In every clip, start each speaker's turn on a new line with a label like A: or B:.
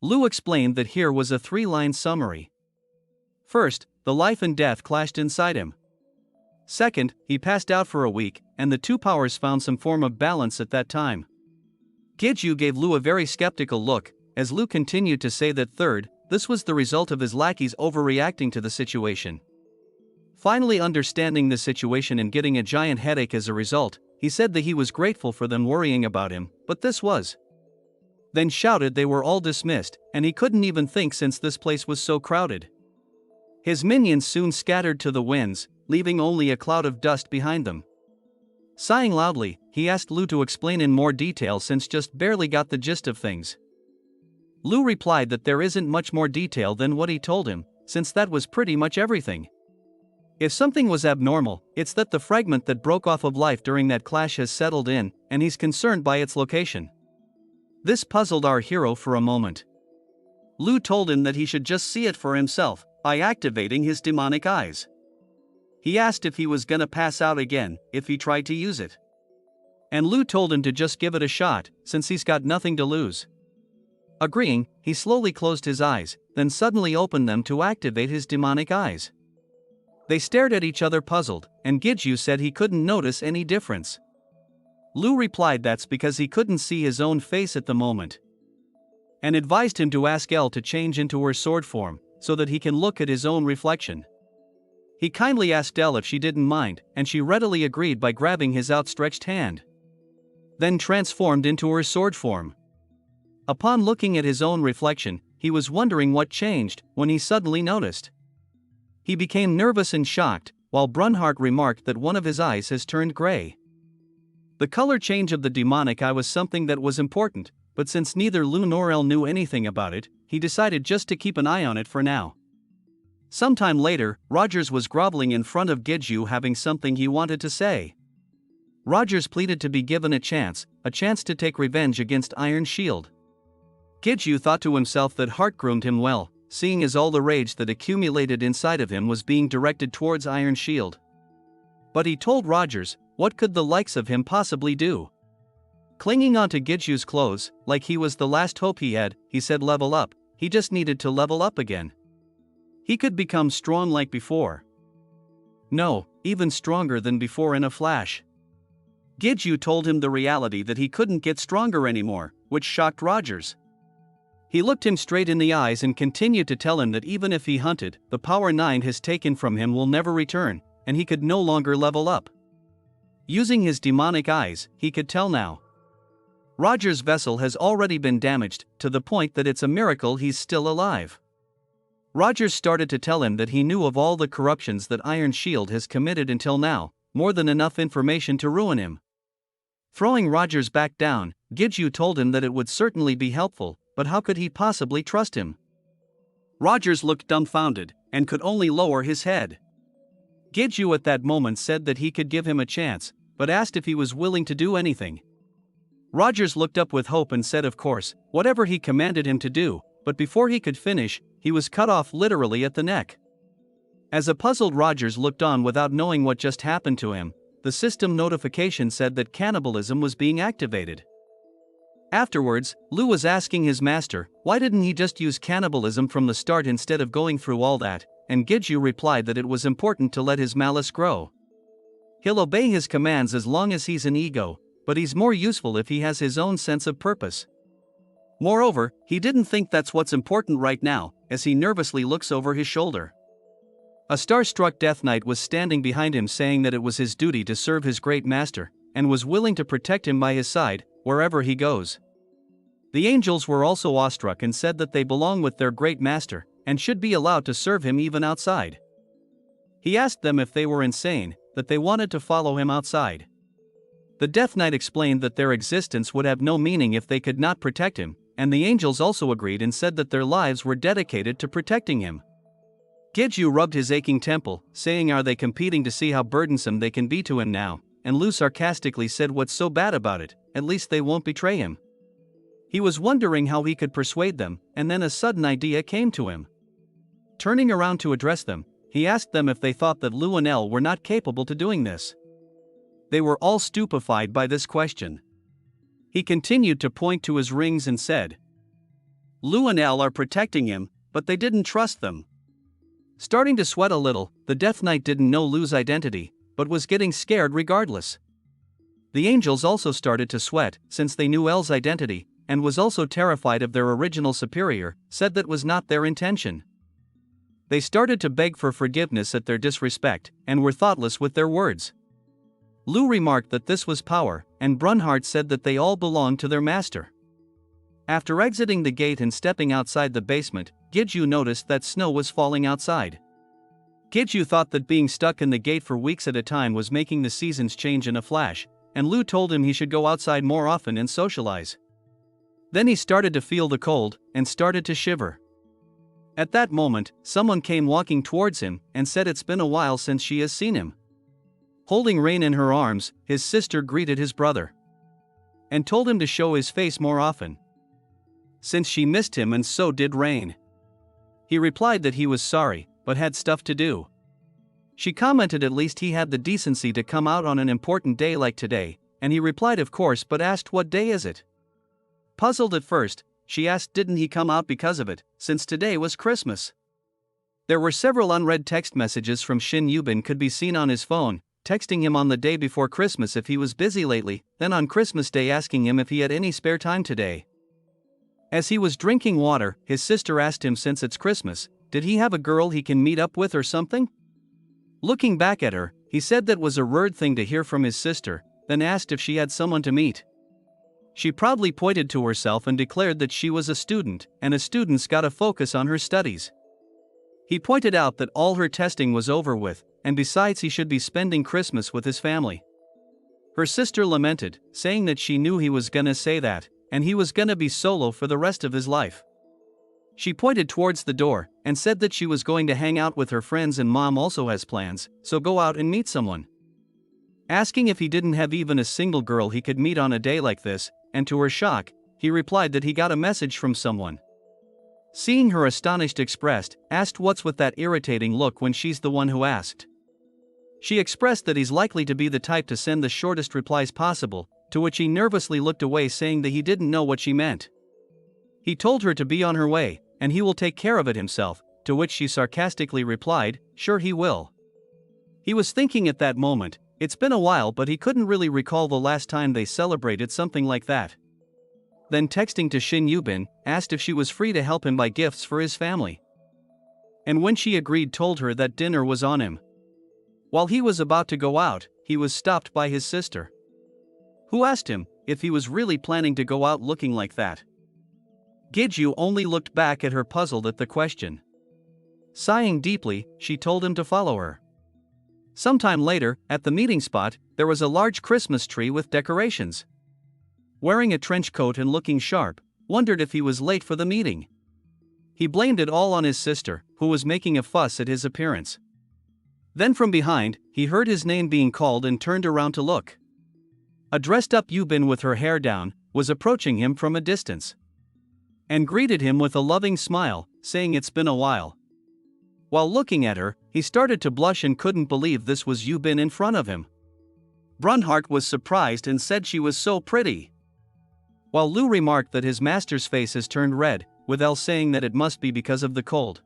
A: Lu explained that here was a 3-line summary. First, the life and death clashed inside him. Second, he passed out for a week, and the two powers found some form of balance at that time. Giju gave Lu a very skeptical look, as Lu continued to say that third, this was the result of his lackeys overreacting to the situation. Finally understanding the situation and getting a giant headache as a result, he said that he was grateful for them worrying about him, but this was. Then shouted they were all dismissed, and he couldn't even think since this place was so crowded. His minions soon scattered to the winds, leaving only a cloud of dust behind them. Sighing loudly, he asked Lu to explain in more detail since just barely got the gist of things. Lu replied that there isn't much more detail than what he told him, since that was pretty much everything. If something was abnormal, it's that the fragment that broke off of life during that clash has settled in, and he's concerned by its location. This puzzled our hero for a moment. Lu told him that he should just see it for himself, by activating his demonic eyes. He asked if he was gonna pass out again, if he tried to use it. And Lu told him to just give it a shot, since he's got nothing to lose. Agreeing, he slowly closed his eyes, then suddenly opened them to activate his demonic eyes. They stared at each other puzzled, and Giju said he couldn't notice any difference. Lu replied that's because he couldn't see his own face at the moment, and advised him to ask Elle to change into her sword form, so that he can look at his own reflection. He kindly asked Elle if she didn't mind, and she readily agreed by grabbing his outstretched hand. Then transformed into her sword form. Upon looking at his own reflection, he was wondering what changed, when he suddenly noticed. He became nervous and shocked, while Brunhart remarked that one of his eyes has turned gray. The color change of the demonic eye was something that was important, but since neither Lu nor Elle knew anything about it, he decided just to keep an eye on it for now. Sometime later, Rogers was groveling in front of Giju having something he wanted to say. Rogers pleaded to be given a chance to take revenge against Iron Shield. Giju thought to himself that Hart groomed him well, seeing as all the rage that accumulated inside of him was being directed towards Iron Shield. But he told Rogers, what could the likes of him possibly do? Clinging onto Giju's clothes, like he was the last hope he had, he said level up, he just needed to level up again. He could become strong like before. No, even stronger than before in a flash. Giju told him the reality that he couldn't get stronger anymore, which shocked Rogers. He looked him straight in the eyes and continued to tell him that even if he hunted, the power 9 has taken from him will never return, and he could no longer level up. Using his demonic eyes, he could tell now. Rogers' vessel has already been damaged, to the point that it's a miracle he's still alive. Rogers started to tell him that he knew of all the corruptions that Iron Shield has committed until now, more than enough information to ruin him. Throwing Rogers back down, Giju told him that it would certainly be helpful, but how could he possibly trust him? Rogers looked dumbfounded, and could only lower his head. Giju at that moment said that he could give him a chance, but asked if he was willing to do anything. Rogers looked up with hope and said of course, whatever he commanded him to do, but before he could finish, he was cut off literally at the neck. As a puzzled Rogers looked on without knowing what just happened to him, the system notification said that cannibalism was being activated. Afterwards, Lu was asking his master, why didn't he just use cannibalism from the start instead of going through all that, and Giju replied that it was important to let his malice grow. He'll obey his commands as long as he's an ego, but he's more useful if he has his own sense of purpose. Moreover, he didn't think that's what's important right now, as he nervously looks over his shoulder. A star-struck Death Knight was standing behind him saying that it was his duty to serve his great master, and was willing to protect him by his side, wherever he goes. The angels were also awestruck and said that they belong with their great master, and should be allowed to serve him even outside. He asked them if they were insane, that they wanted to follow him outside. The Death Knight explained that their existence would have no meaning if they could not protect him, and the angels also agreed and said that their lives were dedicated to protecting him. Giju rubbed his aching temple, saying are they competing to see how burdensome they can be to him now, and Lu sarcastically said what's so bad about it, at least they won't betray him. He was wondering how he could persuade them, and then a sudden idea came to him. Turning around to address them, he asked them if they thought that Lu and Elle were not capable to doing this. They were all stupefied by this question. He continued to point to his rings and said, Lu and Elle are protecting him, but they didn't trust them. Starting to sweat a little, the Death Knight didn't know Lu's identity, but was getting scared regardless. The angels also started to sweat, since they knew Elle's identity, and was also terrified of their original superior, said that was not their intention. They started to beg for forgiveness at their disrespect, and were thoughtless with their words. Lu remarked that this was power, and Brunhart said that they all belonged to their master. After exiting the gate and stepping outside the basement, Giju noticed that snow was falling outside. Giju thought that being stuck in the gate for weeks at a time was making the seasons change in a flash, and Lu told him he should go outside more often and socialize. Then he started to feel the cold, and started to shiver. At that moment, someone came walking towards him, and said it's been a while since she has seen him. Holding Rain in her arms, his sister greeted his brother, and told him to show his face more often, since she missed him, and so did Rain. He replied that he was sorry, but had stuff to do. She commented at least he had the decency to come out on an important day like today, and he replied of course, but asked what day is it. Puzzled at first, she asked didn't he come out because of it, since today was Christmas. There were several unread text messages from Shin Yubin could be seen on his phone, texting him on the day before Christmas if he was busy lately, then on Christmas Day asking him if he had any spare time today. As he was drinking water, his sister asked him since it's Christmas, did he have a girl he can meet up with or something? Looking back at her, he said that was a rude thing to hear from his sister, then asked if she had someone to meet. She proudly pointed to herself and declared that she was a student, and a student's gotta focus on her studies. He pointed out that all her testing was over with, and besides he should be spending Christmas with his family. Her sister lamented, saying that she knew he was gonna say that, and he was gonna be solo for the rest of his life. She pointed towards the door, and said that she was going to hang out with her friends and mom also has plans, so go out and meet someone. Asking if he didn't have even a single girl he could meet on a day like this, and to her shock, he replied that he got a message from someone. Seeing her astonished expressed, asked what's with that irritating look when she's the one who asked. She expressed that he's likely to be the type to send the shortest replies possible, to which he nervously looked away saying that he didn't know what she meant. He told her to be on her way, and he will take care of it himself, to which she sarcastically replied, sure he will. He was thinking at that moment, it's been a while but he couldn't really recall the last time they celebrated something like that. Then texting to Shin Yubin, asked if she was free to help him buy gifts for his family. And when she agreed told her that dinner was on him. While he was about to go out, he was stopped by his sister, who asked him if he was really planning to go out looking like that. Giju only looked back at her puzzled at the question. Sighing deeply, she told him to follow her. Sometime later, at the meeting spot, there was a large Christmas tree with decorations. Wearing a trench coat and looking sharp, wondered if he was late for the meeting. He blamed it all on his sister, who was making a fuss at his appearance. Then from behind, he heard his name being called and turned around to look. A dressed-up Yubin with her hair down, was approaching him from a distance, and greeted him with a loving smile, saying it's been a while. While looking at her, he started to blush and couldn't believe this was Yubin in front of him. Brunhart was surprised and said she was so pretty, while Lu remarked that his master's face has turned red, with Elle saying that it must be because of the cold.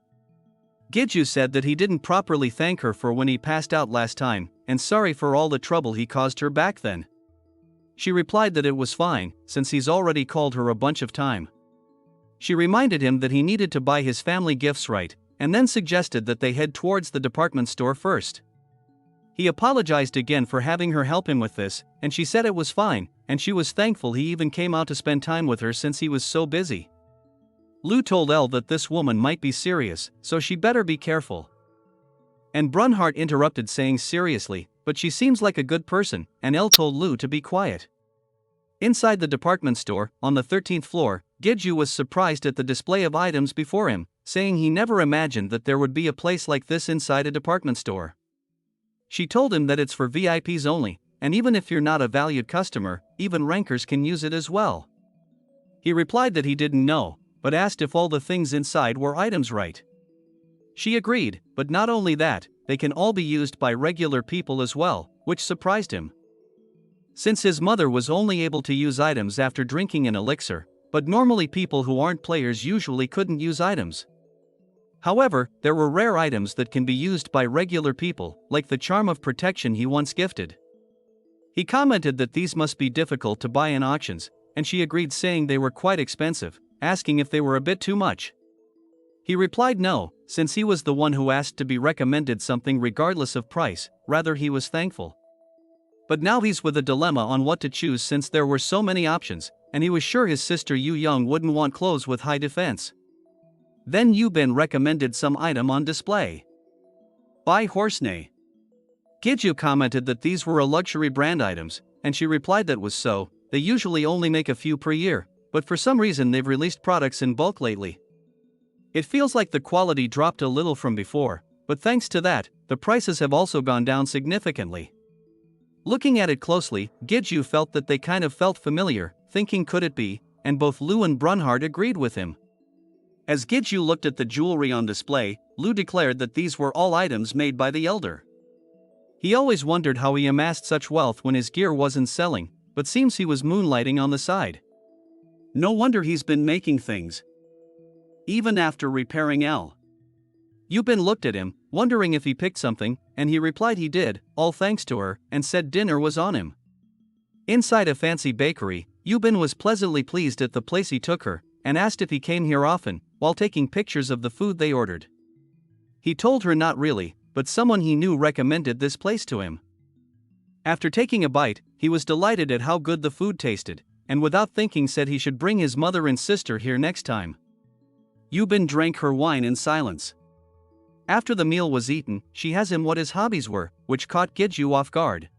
A: Giju said that he didn't properly thank her for when he passed out last time, and sorry for all the trouble he caused her back then. She replied that it was fine, since he's already called her a bunch of time. She reminded him that he needed to buy his family gifts right, and then suggested that they head towards the department store first. He apologized again for having her help him with this, and she said it was fine, and she was thankful he even came out to spend time with her since he was so busy. Lu told Elle that this woman might be serious, so she better be careful. And Brunhart interrupted saying seriously, but she seems like a good person, and Elle told Lu to be quiet. Inside the department store, on the 13th floor, Giju was surprised at the display of items before him, saying he never imagined that there would be a place like this inside a department store. She told him that it's for VIPs only, and even if you're not a valued customer, even rankers can use it as well. He replied that he didn't know, but asked if all the things inside were items right. She agreed, but not only that, they can all be used by regular people as well, which surprised him. Since his mother was only able to use items after drinking an elixir, But normally people who aren't players usually couldn't use items. However, there were rare items that can be used by regular people, like the charm of protection he once gifted. He commented that these must be difficult to buy in auctions, and she agreed, saying they were quite expensive, asking if they were a bit too much. He replied no, since he was the one who asked to be recommended something regardless of price. Rather, he was thankful. But now he's with a dilemma on what to choose, since there were so many options, and he was sure his sister Yu Young wouldn't want clothes with high defense. Then Yubin recommended some item on display. Buy Horsenay. Giju commented that these were a luxury brand items, and she replied that was so. They usually only make a few per year, but for some reason they've released products in bulk lately. It feels like the quality dropped a little from before, but thanks to that, the prices have also gone down significantly. Looking at it closely, Giju felt that they kind of felt familiar, thinking could it be, and both Lu and Brunhard agreed with him. As Giju looked at the jewelry on display, Lu declared that these were all items made by the elder. He always wondered how he amassed such wealth when his gear wasn't selling, but seems he was moonlighting on the side. No wonder he's been making things. Even after repairing L. Yubin looked at him, wondering if he picked something, and he replied he did, all thanks to her, and said dinner was on him. Inside a fancy bakery, Yubin was pleasantly pleased at the place he took her, and asked if he came here often, while taking pictures of the food they ordered. He told her not really, but someone he knew recommended this place to him. After taking a bite, he was delighted at how good the food tasted, and without thinking said he should bring his mother and sister here next time. Yubin drank her wine in silence. After the meal was eaten, she asked him what his hobbies were, which caught Giju off guard.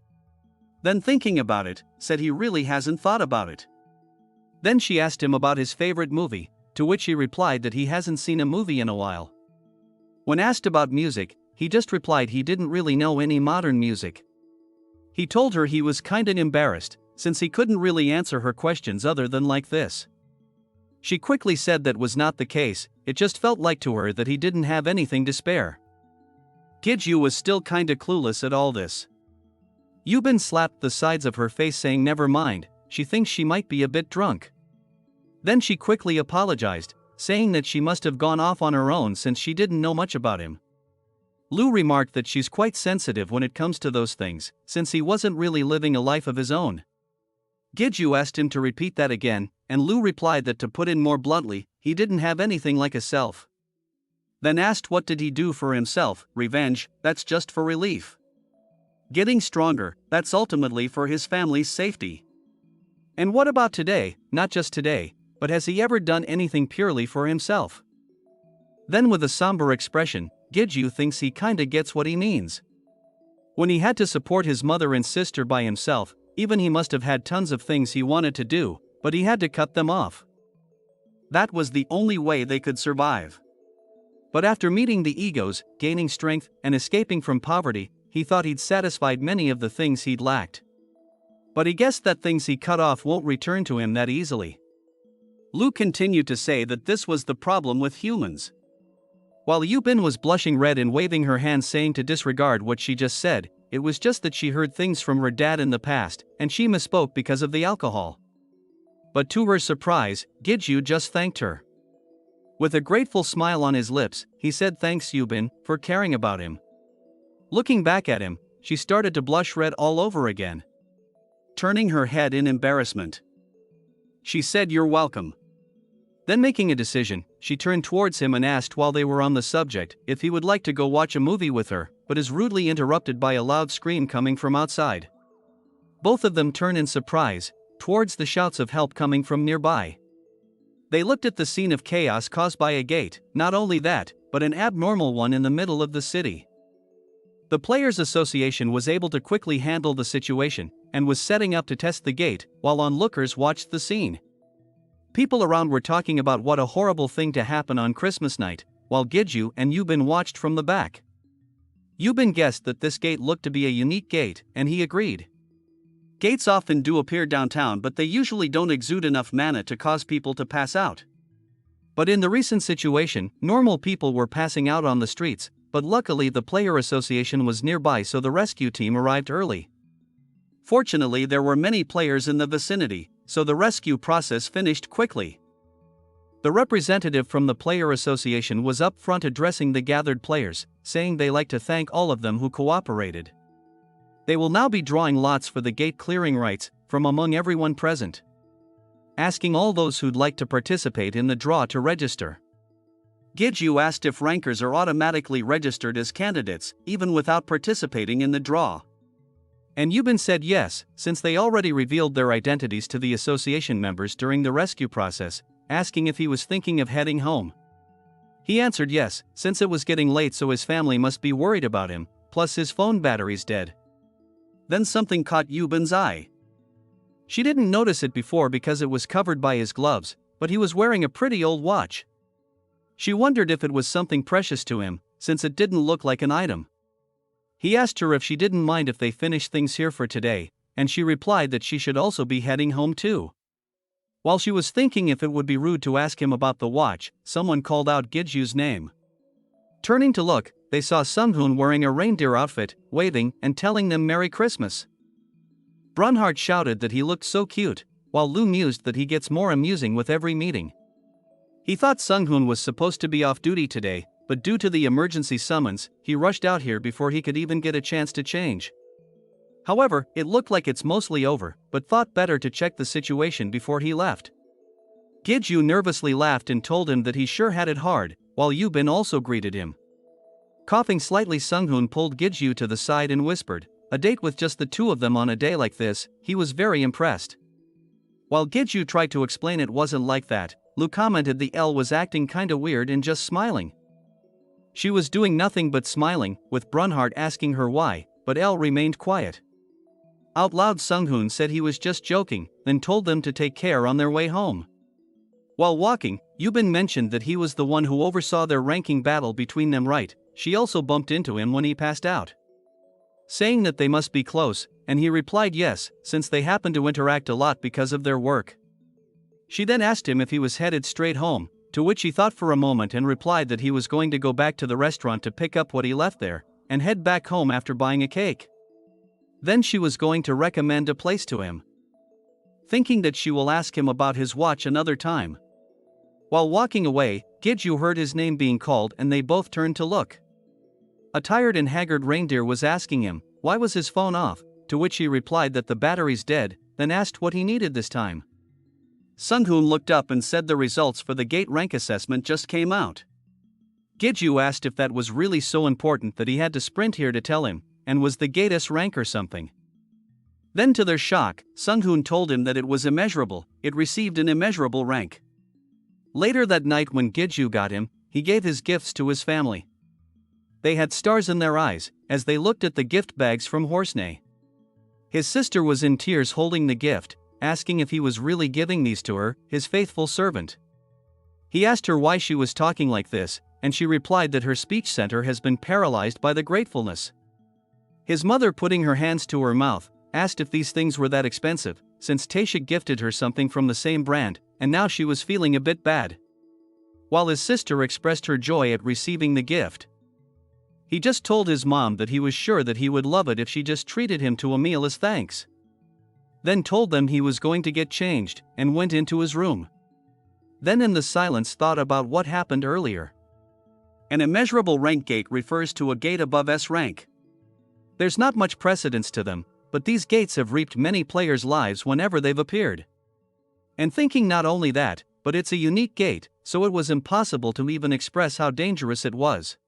A: Then, thinking about it, said he really hasn't thought about it. Then she asked him about his favorite movie, to which he replied that he hasn't seen a movie in a while. When asked about music, he just replied he didn't really know any modern music. He told her he was kinda embarrassed, since he couldn't really answer her questions other than like this. She quickly said that was not the case, it just felt like to her that he didn't have anything to spare. Giju was still kinda clueless at all this. Yubin slapped the sides of her face, saying never mind, she thinks she might be a bit drunk. Then she quickly apologized, saying that she must have gone off on her own since she didn't know much about him. Lu remarked that she's quite sensitive when it comes to those things, since he wasn't really living a life of his own. Giju asked him to repeat that again, and Lu replied that to put it more bluntly, he didn't have anything like a self. Then asked what did he do for himself. Revenge, that's just for relief. Getting stronger, that's ultimately for his family's safety. And what about today? Not just today, but has he ever done anything purely for himself? Then with a somber expression, Giju thinks he kinda gets what he means. When he had to support his mother and sister by himself, even he must have had tons of things he wanted to do, but he had to cut them off. That was the only way they could survive. But after meeting the egos, gaining strength, and escaping from poverty, he thought he'd satisfied many of the things he'd lacked. But he guessed that things he cut off won't return to him that easily. Lu continued to say that this was the problem with humans. While Yubin was blushing red and waving her hands, saying to disregard what she just said, it was just that she heard things from her dad in the past, and she misspoke because of the alcohol. But to her surprise, Giju just thanked her. With a grateful smile on his lips, he said thanks Yubin for caring about him. Looking back at him, she started to blush red all over again. Turning her head in embarrassment, she said you're welcome. Then making a decision, she turned towards him and asked while they were on the subject if he would like to go watch a movie with her, but is rudely interrupted by a loud scream coming from outside. Both of them turn in surprise towards the shouts of help coming from nearby. They looked at the scene of chaos caused by a gate, not only that, but an abnormal one in the middle of the city. The Players Association was able to quickly handle the situation, and was setting up to test the gate, while onlookers watched the scene. People around were talking about what a horrible thing to happen on Christmas night, while Giju and Yubin watched from the back. Yubin guessed that this gate looked to be a unique gate, and he agreed. Gates often do appear downtown, but they usually don't exude enough mana to cause people to pass out. But in the recent situation, normal people were passing out on the streets, but luckily the Player Association was nearby, so the rescue team arrived early. Fortunately, there were many players in the vicinity, so the rescue process finished quickly. The representative from the player association was up front addressing the gathered players, saying they like to thank all of them who cooperated. They will now be drawing lots for the gate clearing rights from among everyone present, asking all those who'd like to participate in the draw to register. Giju asked if rankers are automatically registered as candidates, even without participating in the draw. And Yubin said yes, since they already revealed their identities to the association members during the rescue process, asking if he was thinking of heading home. He answered yes, since it was getting late, so his family must be worried about him, plus his phone battery's dead. Then something caught Yubin's eye. She didn't notice it before because it was covered by his gloves, but he was wearing a pretty old watch. She wondered if it was something precious to him, since it didn't look like an item. He asked her if she didn't mind if they finished things here for today, and she replied that she should also be heading home too. While she was thinking if it would be rude to ask him about the watch, someone called out Giju's name. Turning to look, they saw Sunghoon wearing a reindeer outfit, waving and telling them Merry Christmas. Brunhart shouted that he looked so cute, while Lu mused that he gets more amusing with every meeting. He thought Sunghoon was supposed to be off duty today, but due to the emergency summons, he rushed out here before he could even get a chance to change. However, it looked like it's mostly over, but thought better to check the situation before he left. Giju nervously laughed and told him that he sure had it hard, while Yubin also greeted him. Coughing slightly, Sunghoon pulled Giju to the side and whispered, "A date with just the two of them on a day like this," he was very impressed. While Giju tried to explain it wasn't like that, Lu commented the L was acting kinda weird and just smiling. She was doing nothing but smiling, with Brunhart asking her why, but L remained quiet. Out loud, Sunghoon said he was just joking, then told them to take care on their way home. While walking, Yubin mentioned that he was the one who oversaw their ranking battle between them, right? She also bumped into him when he passed out, saying that they must be close, and he replied yes, since they happen to interact a lot because of their work. She then asked him if he was headed straight home, to which he thought for a moment and replied that he was going to go back to the restaurant to pick up what he left there, and head back home after buying a cake. Then she was going to recommend a place to him, thinking that she will ask him about his watch another time. While walking away, Giju heard his name being called and they both turned to look. A tired and haggard reindeer was asking him, why was his phone off, to which he replied that the battery's dead, then asked what he needed this time. Sunghoon looked up and said the results for the gate rank assessment just came out. Giju asked if that was really so important that he had to sprint here to tell him, and was the gate S rank or something. Then to their shock, Sunghoon told him that it was immeasurable, it received an immeasurable rank. Later that night when Giju got him, he gave his gifts to his family. They had stars in their eyes, as they looked at the gift bags from Horsenay. His sister was in tears holding the gift, asking if he was really giving these to her, his faithful servant. He asked her why she was talking like this, and she replied that her speech center has been paralyzed by the gratefulness. His mother, putting her hands to her mouth, asked if these things were that expensive, since Taishik gifted her something from the same brand, and now she was feeling a bit bad. While his sister expressed her joy at receiving the gift, he just told his mom that he was sure that he would love it if she just treated him to a meal as thanks. Then told them he was going to get changed, and went into his room. Then in the silence thought about what happened earlier. An immeasurable rank gate refers to a gate above S rank. There's not much precedence to them, but these gates have reaped many players' lives whenever they've appeared. And thinking not only that, but it's a unique gate, so it was impossible to even express how dangerous it was.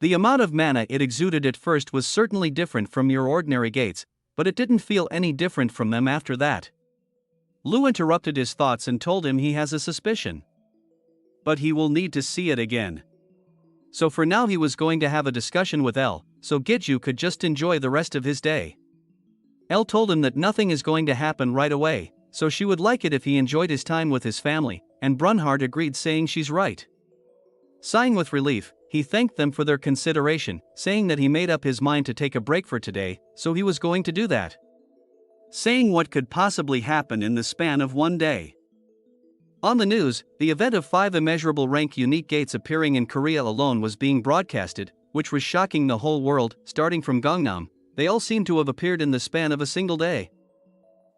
A: The amount of mana it exuded at first was certainly different from your ordinary gates, but it didn't feel any different from them after that. Lu interrupted his thoughts and told him he has a suspicion, but he will need to see it again. So for now he was going to have a discussion with L, so Giju could just enjoy the rest of his day. L told him that nothing is going to happen right away, so she would like it if he enjoyed his time with his family, and Brunhart agreed, saying she's right. Sighing with relief, he thanked them for their consideration, saying that he made up his mind to take a break for today, so he was going to do that. Saying what could possibly happen in the span of one day. On the news, the event of 5 immeasurable rank unique gates appearing in Korea alone was being broadcasted, which was shocking the whole world. Starting from Gangnam, they all seemed to have appeared in the span of a single day.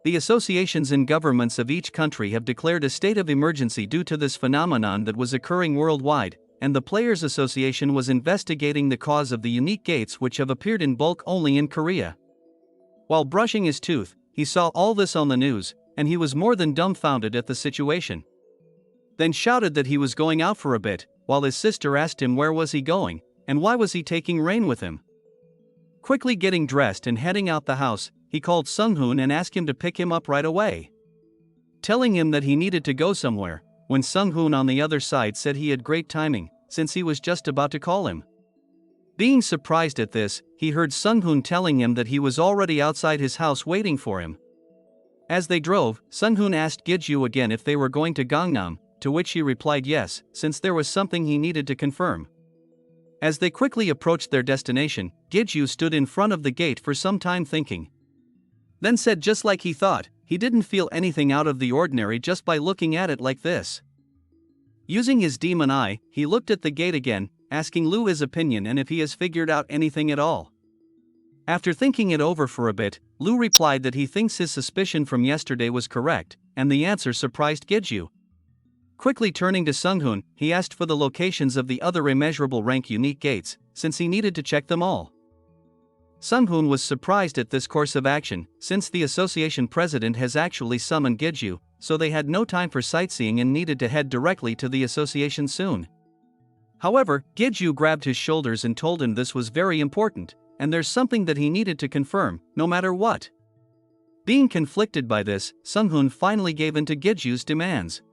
A: The associations and governments of each country have declared a state of emergency due to this phenomenon that was occurring worldwide, and the Players Association was investigating the cause of the unique gates which have appeared in bulk only in Korea. While brushing his tooth, he saw all this on the news, and he was more than dumbfounded at the situation. Then shouted that he was going out for a bit, while his sister asked him where was he going, and why was he taking Rain with him. Quickly getting dressed and heading out the house, he called Sung-hoon and asked him to pick him up right away, telling him that he needed to go somewhere, when Sung-hoon on the other side said he had great timing, since he was just about to call him. Being surprised at this, he heard Sung-hoon telling him that he was already outside his house waiting for him. As they drove, Sung-hoon asked Giju again if they were going to Gangnam, to which he replied yes, since there was something he needed to confirm. As they quickly approached their destination, Giju stood in front of the gate for some time thinking. Then said just like he thought, he didn't feel anything out of the ordinary just by looking at it like this. Using his demon eye, he looked at the gate again, asking Lu his opinion and if he has figured out anything at all. After thinking it over for a bit, Lu replied that he thinks his suspicion from yesterday was correct, and the answer surprised Giju. Quickly turning to Sung-hoon, he asked for the locations of the other immeasurable rank unique gates, since he needed to check them all. Sung-hoon was surprised at this course of action, since the association president has actually summoned Giju, so they had no time for sightseeing and needed to head directly to the association soon. However, Giju grabbed his shoulders and told him this was very important, and there's something that he needed to confirm, no matter what. Being conflicted by this, Sung-hoon finally gave in to Giju's demands.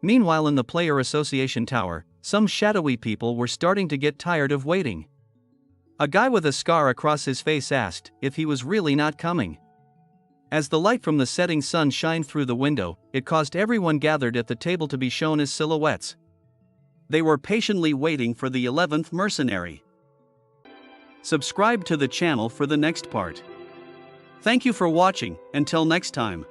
A: Meanwhile in the Player Association Tower, some shadowy people were starting to get tired of waiting. A guy with a scar across his face asked if he was really not coming. As the light from the setting sun shined through the window, it caused everyone gathered at the table to be shown as silhouettes. They were patiently waiting for the 11th mercenary. Subscribe to the channel for the next part. Thank you for watching, until next time.